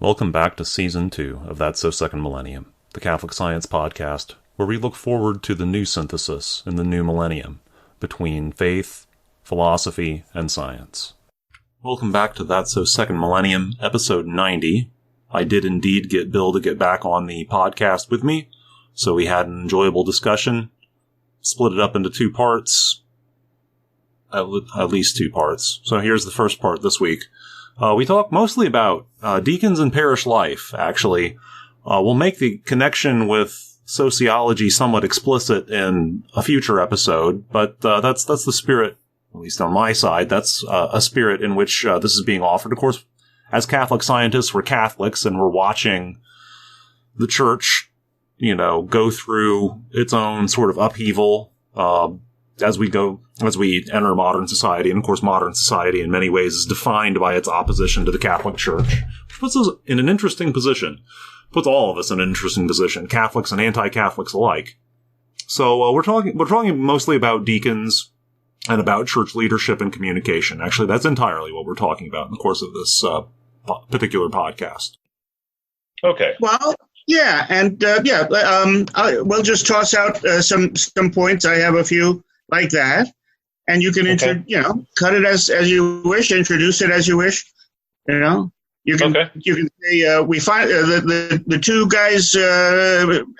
Welcome back to Season 2 of That's So Second Millennium, the Catholic Science podcast, where we look forward to the new synthesis in the new millennium between faith, philosophy, and science. Welcome back to That's So Second Millennium, episode 90. I did indeed get Bill to get back on the podcast with me, so we had an enjoyable discussion, split it up into two parts, at least two parts. So here's the first part this week. We talk mostly about deacons and parish life, actually. We'll make the connection with sociology somewhat explicit in a future episode, but that's the spirit, at least on my side. That's a spirit in which this is being offered. Of course, as Catholic scientists, we're Catholics, and we're watching the church, go through its own sort of upheaval as we enter modern society. And of course, modern society in many ways is defined by its opposition to the Catholic Church, which puts us in an interesting position. Puts all of us in an interesting position, Catholics and anti-Catholics alike. So we're talking mostly about deacons and about church leadership and communication. Actually, that's entirely what we're talking about in the course of this particular podcast. Okay. Well, yeah, and we'll just toss out some points. I have a few like that, and you can cut it as you wish, introduce it as you wish. You can say we find the two guys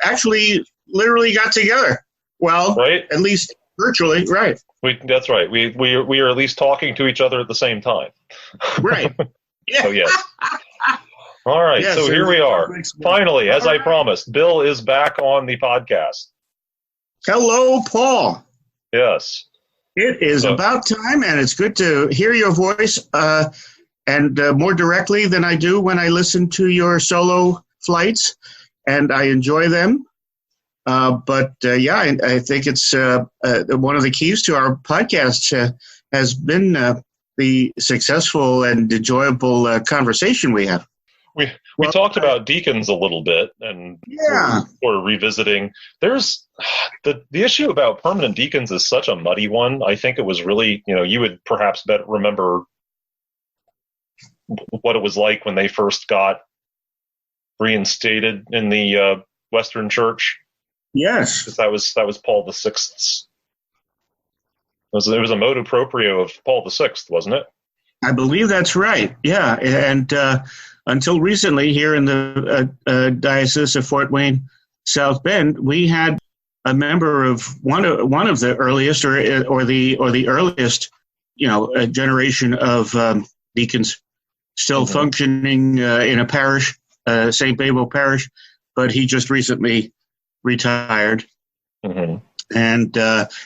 actually literally got together. Well, right? At least virtually, right? That's right. We are at least talking to each other at the same time. Right. Yeah. So yes. All right. Yeah, so here we are. Finally, as I promised, Bill is back on the podcast. Hello, Paul. Yes. It is about time, and it's good to hear your voice and more directly than I do when I listen to your solo flights, and I enjoy them. I think it's one of the keys to our podcast has been the successful and enjoyable conversation we have. We talked about deacons a little bit, and we're revisiting. There's the issue about permanent deacons is such a muddy one. I think it was really, you would perhaps remember what it was like when they first got reinstated in the Western Church. Yes, that was Paul VI's. It was a motu proprio of Paul VI, wasn't it? I believe that's right. Yeah, and until recently, here in the Diocese of Fort Wayne, South Bend, we had a member of one of the earliest or the earliest, generation of deacons still functioning in a parish, St. Babel Parish, but he just recently retired. Mm-hmm. And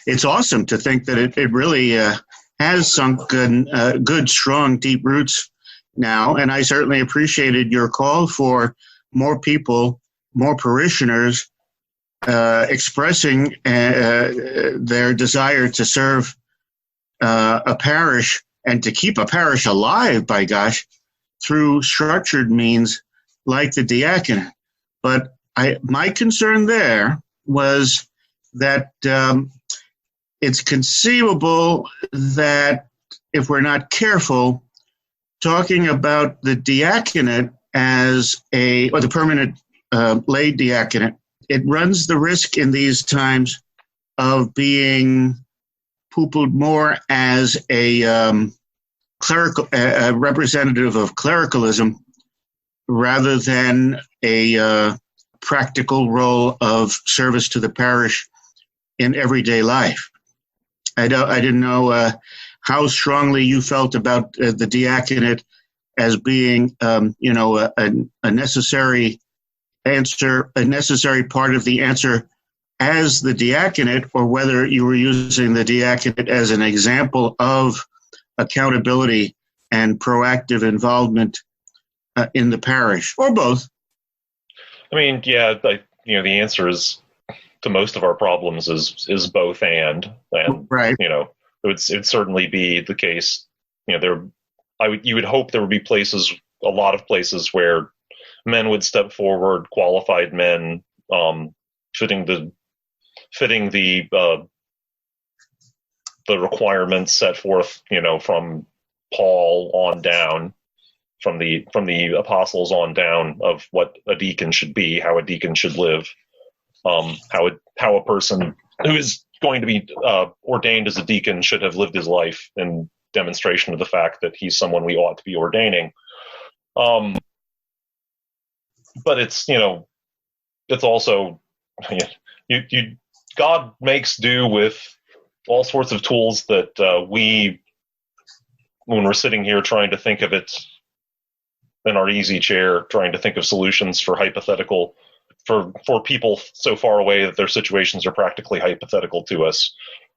it's awesome to think that it really has sunk good, strong, deep roots now. And I certainly appreciated your call for more people, more parishioners expressing their desire to serve a parish and to keep a parish alive, by gosh, through structured means like the diaconate. But my concern there was that it's conceivable that if we're not careful, talking about the diaconate or the permanent lay diaconate, it runs the risk in these times of being poo-pooed more as a representative of clericalism rather than a practical role of service to the parish in everyday life. I didn't know how strongly you felt about the diaconate as being, a necessary answer, a necessary part of the answer as the diaconate, or whether you were using the diaconate as an example of accountability and proactive involvement in the parish, or both. I mean, the answer is to most of our problems is both and right. It would certainly be the case. You would hope there would be a lot of places where men would step forward, qualified men, fitting the requirements set forth, from Paul on down. from the apostles on down of what a deacon should be, how a deacon should live, how a person who is going to be ordained as a deacon should have lived his life in demonstration of the fact that he's someone we ought to be ordaining. But it's it's also God makes do with all sorts of tools that we, when we're sitting here trying to think of it in our easy chair, trying to think of solutions for for people so far away that their situations are practically hypothetical to us.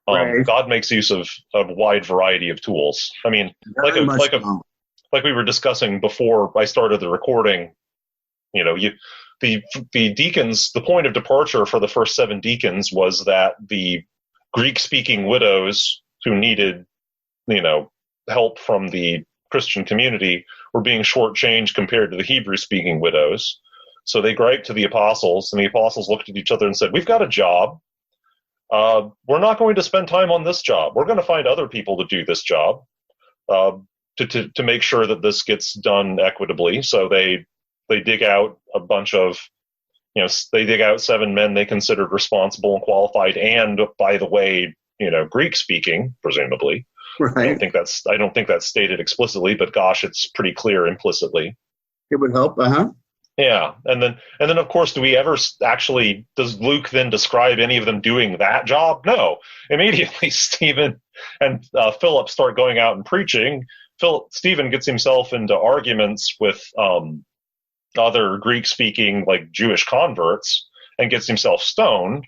Right. God makes use of a wide variety of tools. I mean, like we were discussing before I started the recording, the deacons, the point of departure for the first 7 deacons was that the Greek-speaking widows who needed, help from the Christian community were being shortchanged compared to the Hebrew-speaking widows. So they griped to the apostles, and the apostles looked at each other and said, "We've got a job. We're not going to spend time on this job. We're going to find other people to do this job to make sure that this gets done equitably." So they dig out a bunch of, they dig out 7 men they considered responsible and qualified, and by the way, Greek speaking, presumably. Right. I don't think that's stated explicitly, but gosh, it's pretty clear implicitly. It would help. Yeah, and then of course, does Luke then describe any of them doing that job? No. Immediately, Stephen and Philip start going out and preaching. Stephen gets himself into arguments with other Greek-speaking, like Jewish converts, and gets himself stoned.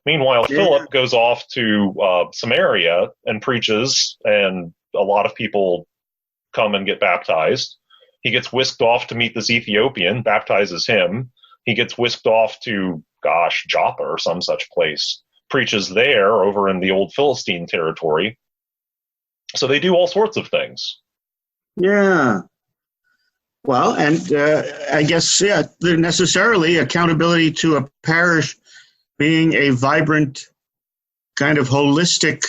Meanwhile, Philip goes off to Samaria and preaches, and a lot of people come and get baptized. He gets whisked off to meet this Ethiopian, baptizes him. He gets whisked off to, Joppa or some such place, preaches there over in the old Philistine territory. So they do all sorts of things. Yeah. Well, and I guess, necessarily accountability to a parish being a vibrant, kind of holistic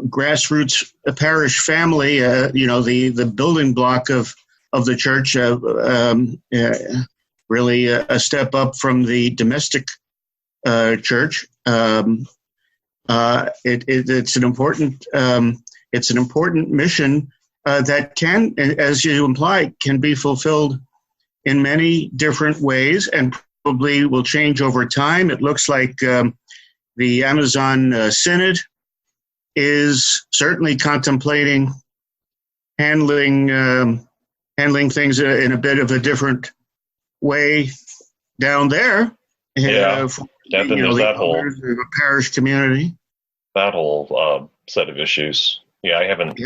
grassroots parish family, the building block of the church, really a step up from the domestic church. It's an important mission that can, as you imply, can be fulfilled in many different ways and probably will change over time. It looks like the Amazon Synod is certainly contemplating handling things in a bit of a different way down there. Yeah, that whole parish community. That whole set of issues. Yeah, I haven't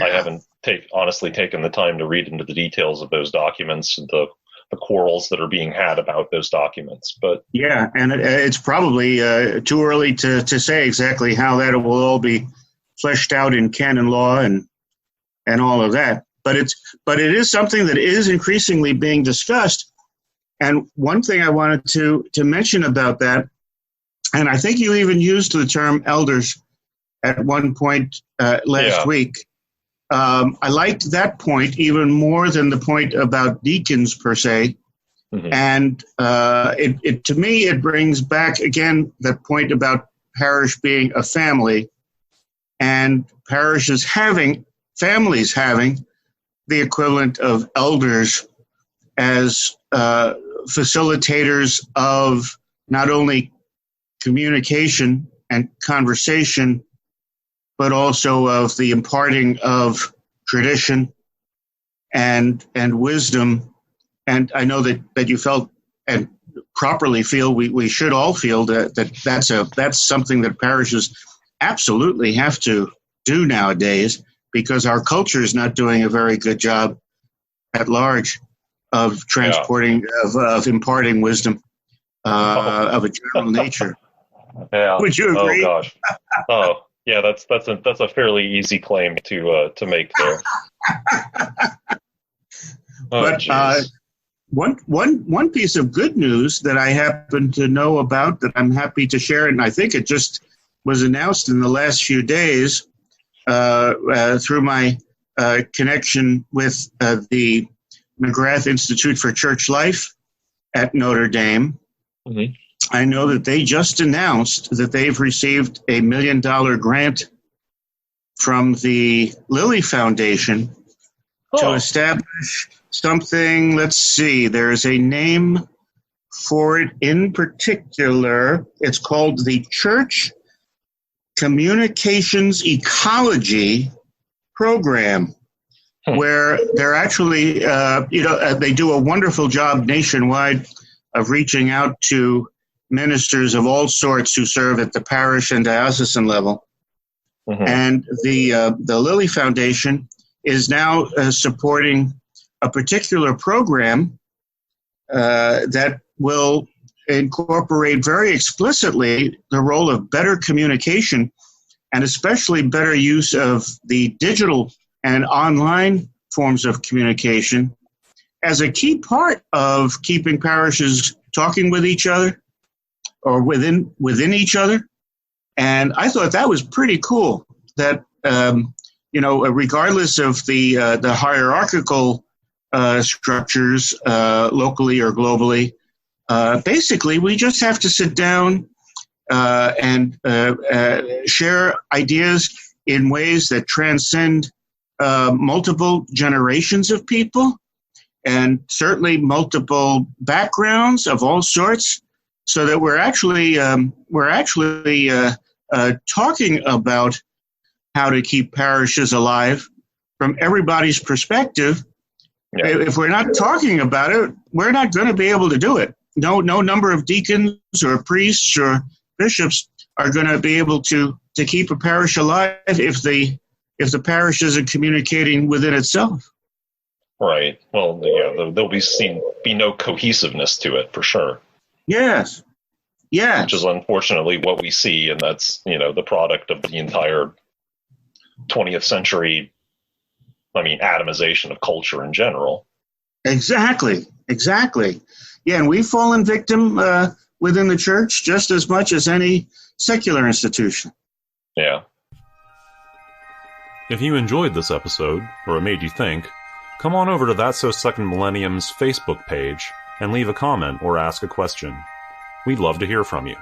honestly taken the time to read into the details of those documents and the quarrels that are being had about those documents. But yeah, and it's probably too early to say exactly how that will all be fleshed out in canon law and all of that. But it is something that is increasingly being discussed. And one thing I wanted to mention about that, and I think you even used the term elders at one point last week. I liked that point even more than the point about deacons per se. Mm-hmm. And it to me, it brings back again that point about parish being a family and parishes families having the equivalent of elders as facilitators of not only communication and conversation, but also of the imparting of tradition and wisdom. And I know that you felt and properly feel we should all feel that's something that parishes absolutely have to do nowadays, because our culture is not doing a very good job at large of transporting of imparting wisdom of a general nature. Yeah. Would you agree? Oh gosh. Oh. Yeah, that's a fairly easy claim to make there. But one piece of good news that I happen to know about that I'm happy to share, and I think it just was announced in the last few days through my connection with the McGrath Institute for Church Life at Notre Dame. Mm-hmm. I know that they just announced that they've received a $1 million grant from the Lilly Foundation to establish something. Let's see, there's a name for it in particular. It's called the Church Communications Ecology Program, where they're actually, they do a wonderful job nationwide of reaching out to ministers of all sorts who serve at the parish and diocesan level. Mm-hmm. And the Lilly Foundation is now supporting a particular program that will incorporate very explicitly the role of better communication and especially better use of the digital and online forms of communication as a key part of keeping parishes talking with each other or within each other. And I thought that was pretty cool that, regardless of the hierarchical structures locally or globally, basically we just have to sit down and share ideas in ways that transcend multiple generations of people and certainly multiple backgrounds of all sorts, so that we're actually talking about how to keep parishes alive from everybody's perspective. Yeah. If we're not talking about it, we're not going to be able to do it. No number of deacons or priests or bishops are going to be able to keep a parish alive if the parish isn't communicating within itself. Right. Well, yeah, there'll be no cohesiveness to it for sure. Yes. Yeah. Which is unfortunately what we see, and that's, the product of the entire 20th century, atomization of culture in general. Exactly. Yeah, and we've fallen victim within the church just as much as any secular institution. Yeah. If you enjoyed this episode, or it made you think, come on over to That's So Second Millennium's Facebook page and leave a comment or ask a question. We'd love to hear from you.